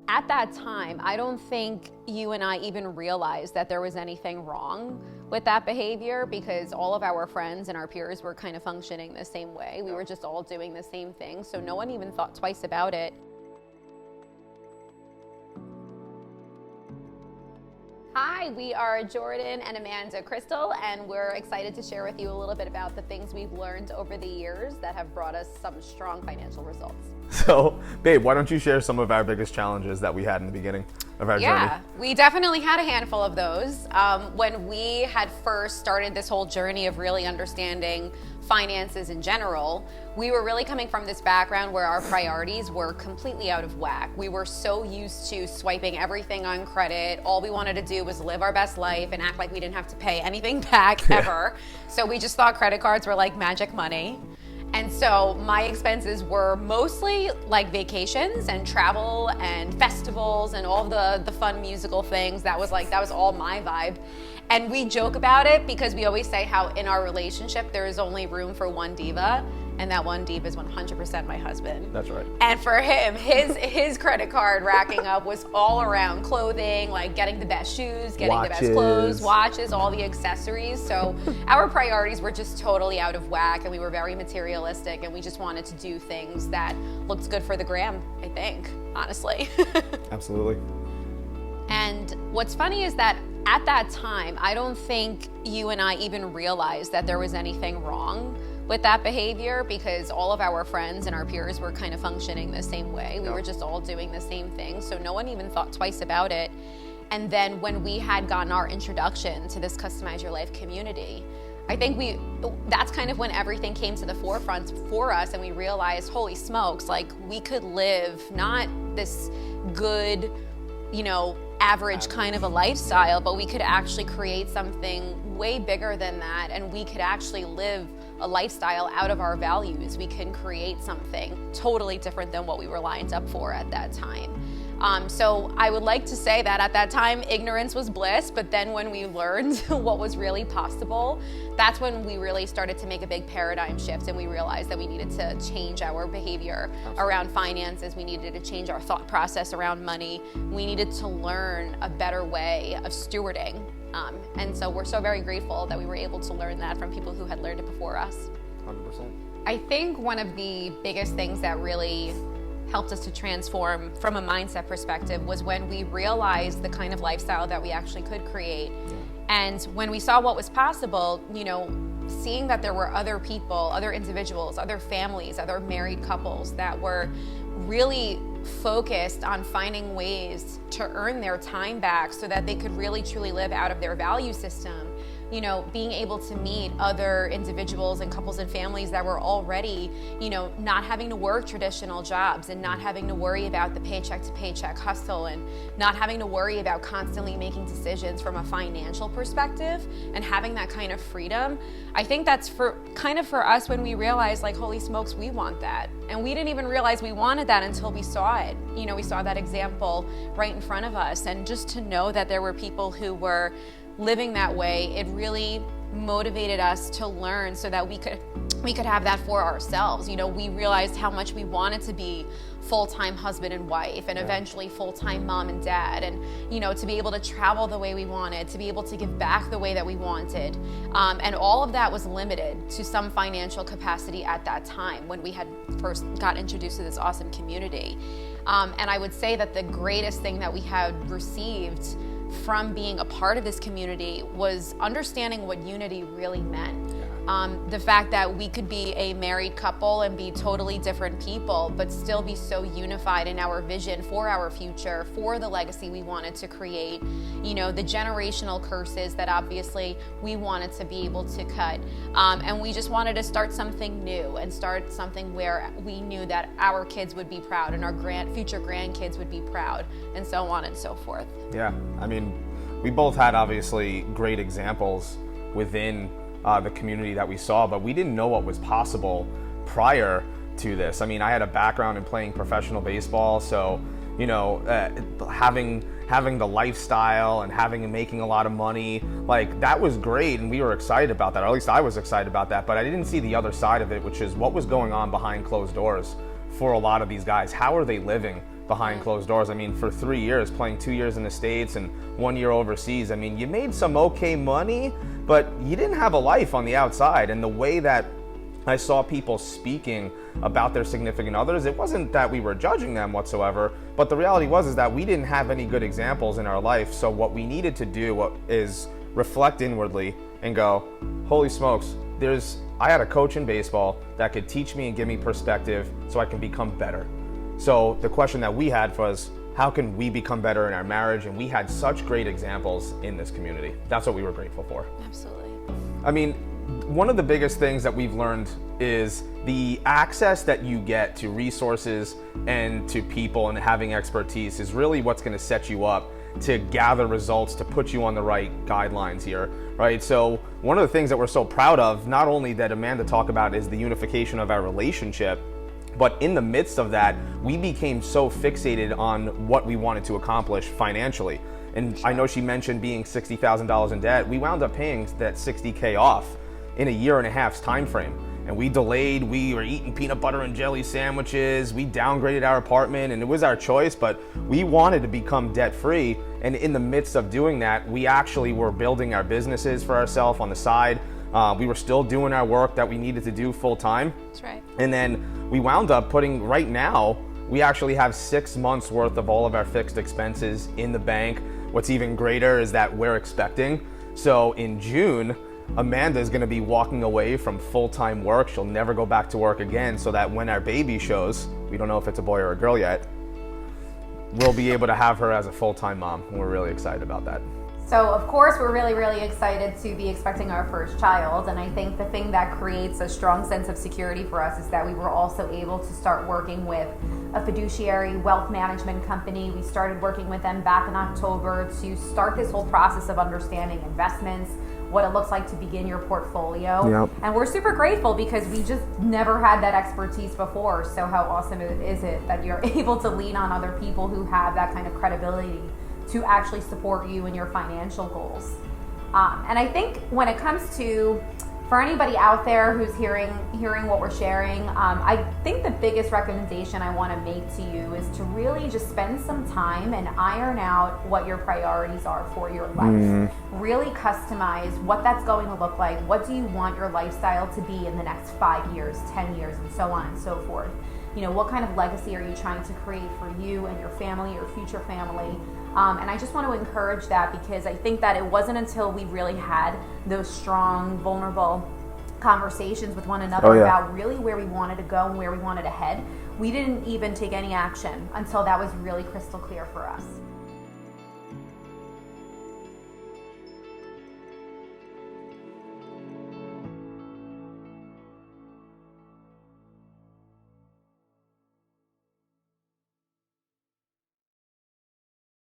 At that time, I don't think you and I even realized that there was anything wrong with that behavior because all of our friends and our peers were kind of functioning the same way. We were just all doing the same thing, so no one even thought twice about it. Hi, we are Jordan and Amanda Crystal, and we're excited to share with you a little bit about the things we've learned over the years that have brought us some strong financial results. So, babe, why don't you share some of our biggest challenges that we had in the beginning of our journey? Yeah, we definitely had a handful of those. When we had first started this whole journey of really understanding finances in general, we were really coming from this background where our priorities were completely out of whack. We were so used to swiping everything on credit. All we wanted to do was live our best life and act like we didn't have to pay anything back ever. So we just thought credit cards were like magic money. And so my expenses were mostly like vacations and travel and festivals and all the fun musical things. That was all my vibe. And we joke about it because we always say how in our relationship there is only room for one diva, and that one diva is 100% my husband. That's right. And for him, his credit card racking up was all around clothing, like getting the best shoes, getting the best clothes, watches, all the accessories. So our priorities were just totally out of whack, and we were very materialistic, and we just wanted to do things that looked good for the gram, I think, honestly. Absolutely. And what's funny is that at that time, I don't think you and I even realized that there was anything wrong with that behavior because all of our friends and our peers were kind of functioning the same way. We were just all doing the same thing, so no one even thought twice about it. And then when we had gotten our introduction to this Customize Your Life community, I think that's kind of when everything came to the forefront for us, and we realized, holy smokes, like we could live not this good, average kind of a lifestyle, but we could actually create something way bigger than that, and we could actually live a lifestyle out of our values. We can create something totally different than what we were lined up for at that time. So I would like to say that at that time, ignorance was bliss, but then when we learned what was really possible, that's when we really started to make a big paradigm shift, and we realized that we needed to change our behavior around finances. We needed to change our thought process around money. We needed to learn a better way of stewarding. And so we're so very grateful that we were able to learn that from people who had learned it before us. 100%. I think one of the biggest things that really helped us to transform from a mindset perspective was when we realized the kind of lifestyle that we actually could create. And when we saw what was possible, seeing that there were other people, other individuals, other families, other married couples that were really focused on finding ways to earn their time back so that they could really truly live out of their value system. Being able to meet other individuals and couples and families that were already, not having to work traditional jobs and not having to worry about the paycheck to paycheck hustle and not having to worry about constantly making decisions from a financial perspective and having that kind of freedom. I think that's for us when we realized, like, holy smokes, we want that. And we didn't even realize we wanted that until we saw it. We saw that example right in front of us. And just to know that there were people who were living that way, it really motivated us to learn so that we could have that for ourselves. We realized how much we wanted to be full-time husband and wife and eventually full-time mom and dad, and to be able to travel the way we wanted, to be able to give back the way that we wanted, and all of that was limited to some financial capacity at that time when we had first got introduced to this awesome community. And I would say that the greatest thing that we had received from being a part of this community was understanding what unity really meant. The fact that we could be a married couple and be totally different people, but still be so unified in our vision for our future, for the legacy we wanted to create, the generational curses that obviously we wanted to be able to cut. And we just wanted to start something new and start something where we knew that our kids would be proud and our future grandkids would be proud, and so on and so forth. Yeah, we both had obviously great examples within the community that we saw, but we didn't know what was possible prior to this. I had a background in playing professional baseball, so having the lifestyle and making a lot of money, like that was great, and we were excited about that, or at least I was excited about that, but I didn't see the other side of it, which is what was going on behind closed doors for a lot of these guys. How are they living behind closed doors. I mean, for 3 years, playing 2 years in the States and 1 year overseas, I mean, you made some okay money, but you didn't have a life on the outside. And the way that I saw people speaking about their significant others, it wasn't that we were judging them whatsoever, but the reality was that we didn't have any good examples in our life. So what we needed to do is reflect inwardly and go, holy smokes, I had a coach in baseball that could teach me and give me perspective so I can become better. So the question that we had was, how can we become better in our marriage? And we had such great examples in this community. That's what we were grateful for. Absolutely. I mean, one of the biggest things that we've learned is the access that you get to resources and to people and having expertise is really what's going to set you up to gather results, to put you on the right guidelines here, right? So one of the things that we're so proud of, not only that Amanda talked about, is the unification of our relationship, but in the midst of that, we became so fixated on what we wanted to accomplish financially. And I know she mentioned being $60,000 in debt. We wound up paying that $60K off in a year and a half's time frame. And we delayed, we were eating peanut butter and jelly sandwiches, we downgraded our apartment, and it was our choice, but we wanted to become debt free. And in the midst of doing that, we actually were building our businesses for ourselves on the side. We were still doing our work that we needed to do full time. That's right. And then we wound up putting, right now, we actually have 6 months worth of all of our fixed expenses in the bank. What's even greater is that we're expecting. So in June, Amanda is going to be walking away from full-time work. She'll never go back to work again, so that when our baby shows, we don't know if it's a boy or a girl yet, we'll be able to have her as a full-time mom. And we're really excited about that. So of course we're really, really excited to be expecting our first child, and I think the thing that creates a strong sense of security for us is that we were also able to start working with a fiduciary wealth management company. We started working with them back in October to start this whole process of understanding investments, what it looks like to begin your portfolio. Yep. And we're super grateful because we just never had that expertise before. So how awesome is it that you're able to lean on other people who have that kind of credibility to actually support you in your financial goals. And I think when it comes to, for anybody out there who's hearing what we're sharing, I think the biggest recommendation I want to make to you is to really just spend some time and iron out what your priorities are for your life. Really customize what that's going to look like. What do you want your lifestyle to be in the next 5 years, 10 years, and so on and so forth. You know, what kind of legacy are you trying to create for you and your family, your future family? And I just want to encourage that, because I think that it wasn't until we really had those strong, vulnerable conversations with one another about really where we wanted to go and where we wanted to head. We didn't even take any action until that was really crystal clear for us.